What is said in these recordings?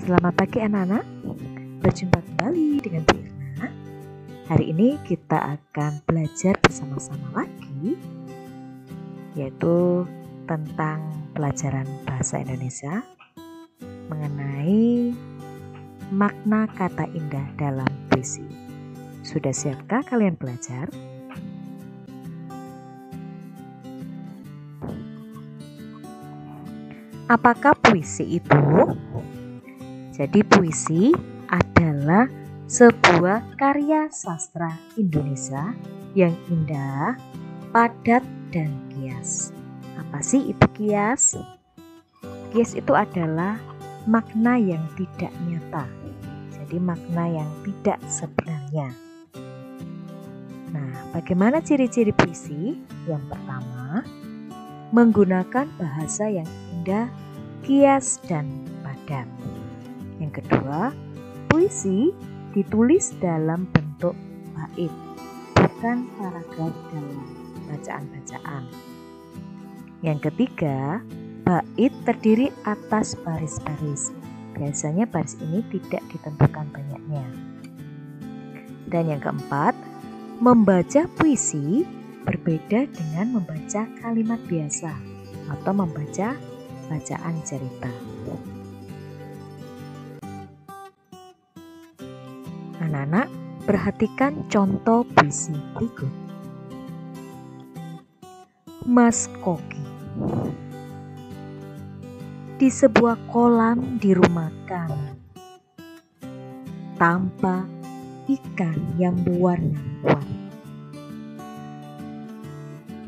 Selamat pagi anak-anak, berjumpa kembali dengan Bu Irna. Hari ini kita akan belajar bersama-sama lagi, yaitu tentang pelajaran bahasa Indonesia mengenai makna kata indah dalam puisi. Sudah siapkah kalian belajar? Apakah puisi itu? Jadi puisi adalah sebuah karya sastra Indonesia yang indah, padat, dan kias. Apa sih itu kias? Kias itu adalah makna yang tidak nyata. Jadi makna yang tidak sebenarnya. Nah, bagaimana ciri-ciri puisi? Yang pertama, menggunakan bahasa yang indah, kias, dan padat. Yang kedua, puisi ditulis dalam bentuk bait, bukan paragraf dalam bacaan-bacaan. Yang ketiga, bait terdiri atas baris-baris. Biasanya baris ini tidak ditentukan banyaknya. Dan yang keempat, membaca puisi berbeda dengan membaca kalimat biasa atau membaca bacaan cerita. Anak-anak, perhatikan contoh puisi berikut. Mas Koki. Di sebuah kolam di rumah kami, tampak ikan yang berwarna-warni.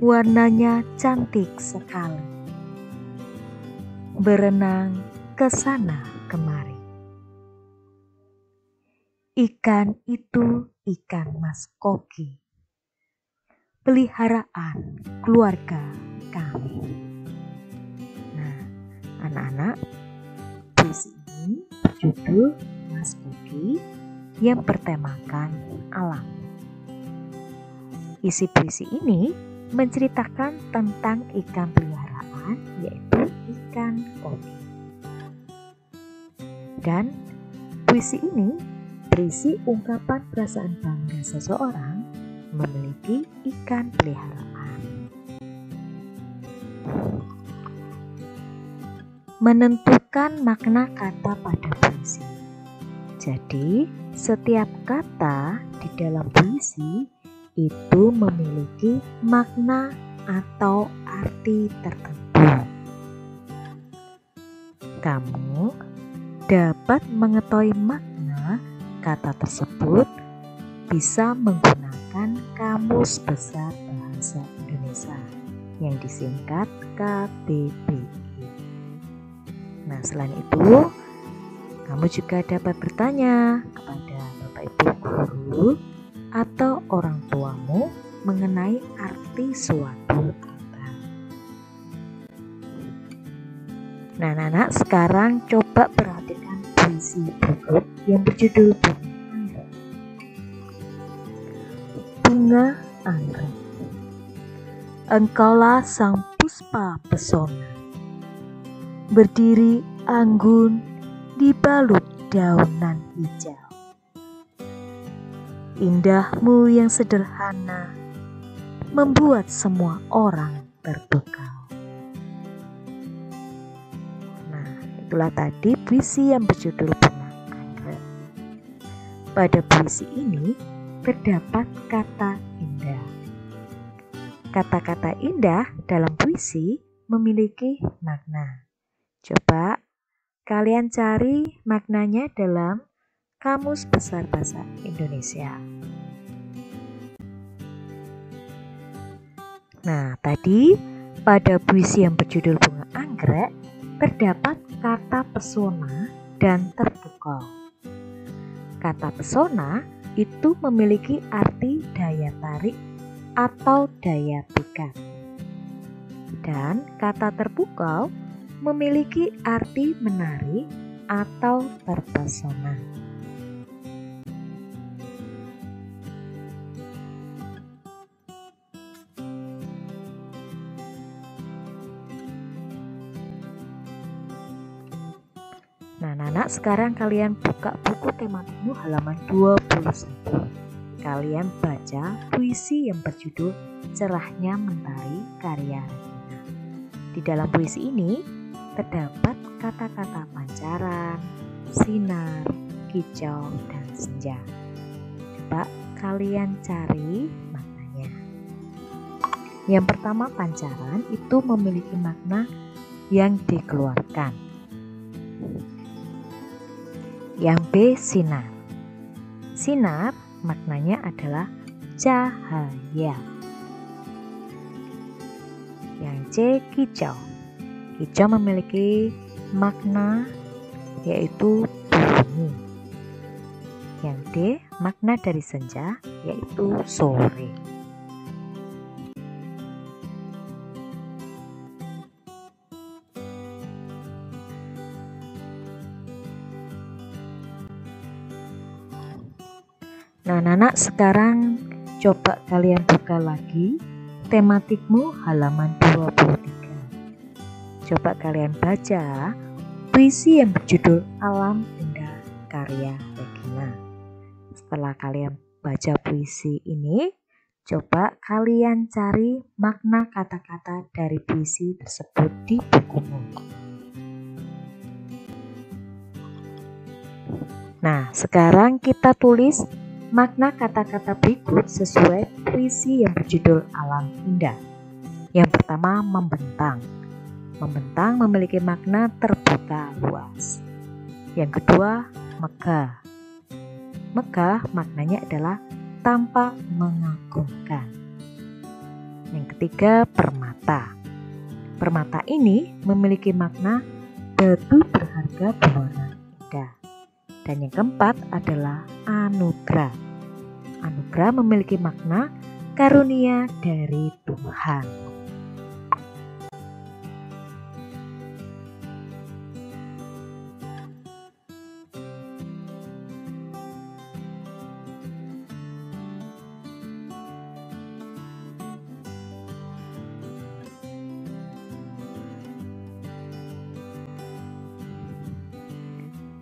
Warnanya cantik sekali, berenang ke sana kemari. Ikan itu ikan Mas Koki, peliharaan keluarga kami. Nah, anak-anak, puisi ini berjudul Mas Koki yang bertemakan alam. Isi puisi ini menceritakan tentang ikan peliharaan, yaitu ikan koki. Dan puisi ini berisi ungkapan perasaan bangga seseorang memiliki ikan peliharaan. Menentukan makna kata pada puisi. Jadi, setiap kata di dalam puisi itu memiliki makna atau arti tertentu. Kamu dapat mengetahui makna kata tersebut bisa menggunakan Kamus Besar Bahasa Indonesia yang disingkat KBBI. Nah, selain itu, kamu juga dapat bertanya kepada Bapak Ibu guru atau orang tuamu mengenai arti suatu kata. Nah, anak-anak, sekarang coba perhatikan puisi berikut yang berjudul Bunga Anggrek. Engkaulah sang puspa pesona, berdiri anggun dibalut daunan hijau. Indahmu yang sederhana membuat semua orang terpukau. Nah, itulah tadi puisi yang berjudul Bunga Anggrek. Pada puisi ini terdapat kata indah. Kata-kata indah dalam puisi memiliki makna. Coba kalian cari maknanya dalam Kamus Besar Bahasa Indonesia. Nah, tadi pada puisi yang berjudul Bunga Anggrek terdapat kata pesona dan terpukau. Kata pesona itu memiliki arti daya tarik atau daya pikat. Dan kata terpukau memiliki arti menarik atau terpesona. Nah, anak-anak, sekarang kalian buka buku tematikmu halaman 21. Kalian baca puisi yang berjudul Cerahnya Mentari karya Regina. Di dalam puisi ini terdapat kata-kata pancaran, sinar, kicau, dan senja. Coba kalian cari maknanya. Yang pertama, pancaran itu memiliki makna yang dikeluarkan. Yang B, sinar. Sinar maknanya adalah cahaya. Yang C, kicau. Kicau memiliki makna yaitu bunyi. Yang D, makna dari senja yaitu sore. Nah, anak-anak, sekarang coba kalian buka lagi tematikmu halaman 23. Coba kalian baca puisi yang berjudul Alam Indah karya Regina. Setelah kalian baca puisi ini, coba kalian cari makna kata-kata dari puisi tersebut di bukumu. Nah, sekarang kita tulis makna kata-kata berikut sesuai puisi yang berjudul Alam Indah. Yang pertama, membentang. Membentang memiliki makna terbuka luas. Yang kedua, megah. Megah maknanya adalah tampak mengagumkan. Yang ketiga, permata. Permata ini memiliki makna batu berharga berwarna indah. Dan yang keempat adalah anugerah. Anugerah memiliki makna karunia dari Tuhan.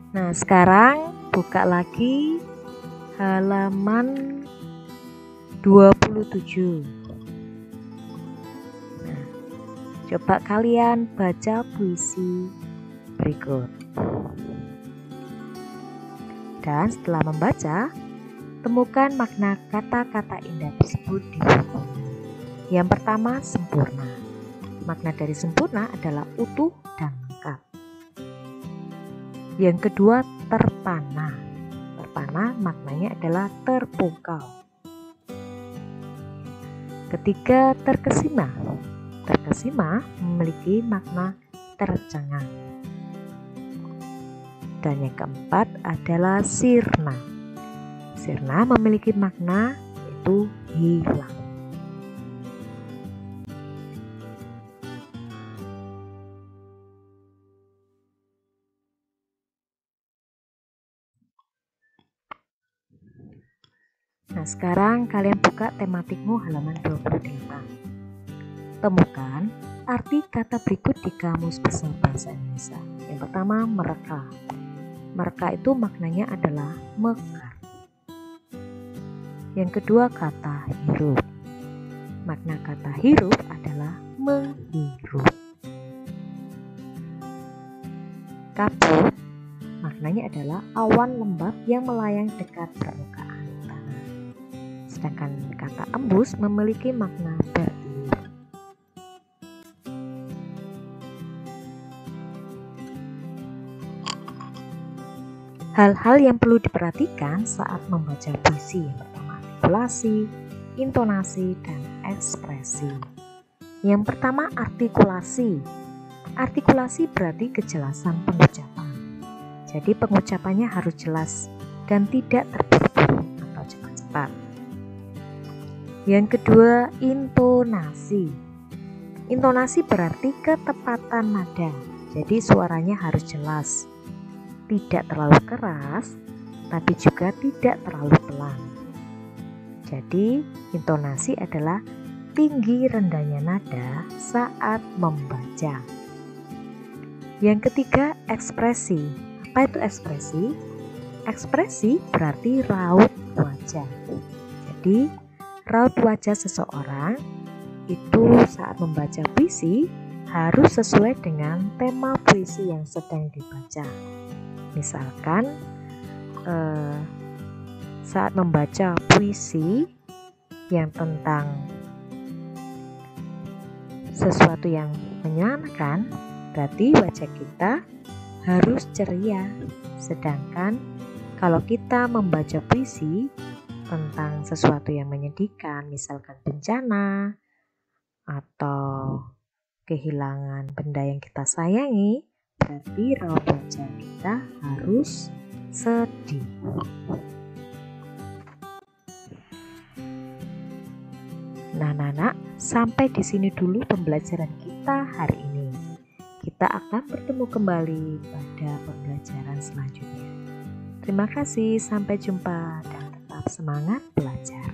Nah, sekarang buka lagi halaman 27. Nah, coba kalian baca puisi berikut. Dan setelah membaca, temukan makna kata-kata indah tersebut di buku. Yang pertama, sempurna. Makna dari sempurna adalah utuh dan lengkap. Yang kedua, terpana. Terpana maknanya adalah terpukau. Ketiga, terkesima. Terkesima memiliki makna tercengang. Dan yang keempat adalah sirna. Sirna memiliki makna yaitu hilang. Nah, sekarang kalian buka tematikmu halaman 28. Temukan arti kata berikut di Kamus Besar Bahasa Indonesia. Yang pertama, mereka. Mereka itu maknanya adalah mekar. Yang kedua, kata hirup. Makna kata hirup adalah menghirup. Kabut, maknanya adalah awan lembab yang melayang dekat permukaan. Sedangkan kata embus memiliki makna bertiup. Hal-hal yang perlu diperhatikan saat membaca puisi. Yang pertama, artikulasi, intonasi, dan ekspresi. Yang pertama, artikulasi. Artikulasi berarti kejelasan pengucapan. Jadi pengucapannya harus jelas dan tidak terburu-buru atau cepat-cepat. Yang kedua, intonasi. Intonasi berarti ketepatan nada. Jadi suaranya harus jelas. Tidak terlalu keras, tapi juga tidak terlalu pelan. Jadi, intonasi adalah tinggi rendahnya nada saat membaca. Yang ketiga, ekspresi. Apa itu ekspresi? Ekspresi berarti raut wajah. Jadi, raut wajah seseorang itu saat membaca puisi harus sesuai dengan tema puisi yang sedang dibaca. Misalkan saat membaca puisi yang tentang sesuatu yang menyenangkan, berarti wajah kita harus ceria. Sedangkan kalau kita membaca puisi tentang sesuatu yang menyedihkan, misalkan bencana atau kehilangan benda yang kita sayangi, berarti raut wajah kita harus sedih. Nah, anak-anak, sampai di sini dulu pembelajaran kita hari ini. Kita akan bertemu kembali pada pembelajaran selanjutnya. Terima kasih, sampai jumpa dan tetap semangat belajar.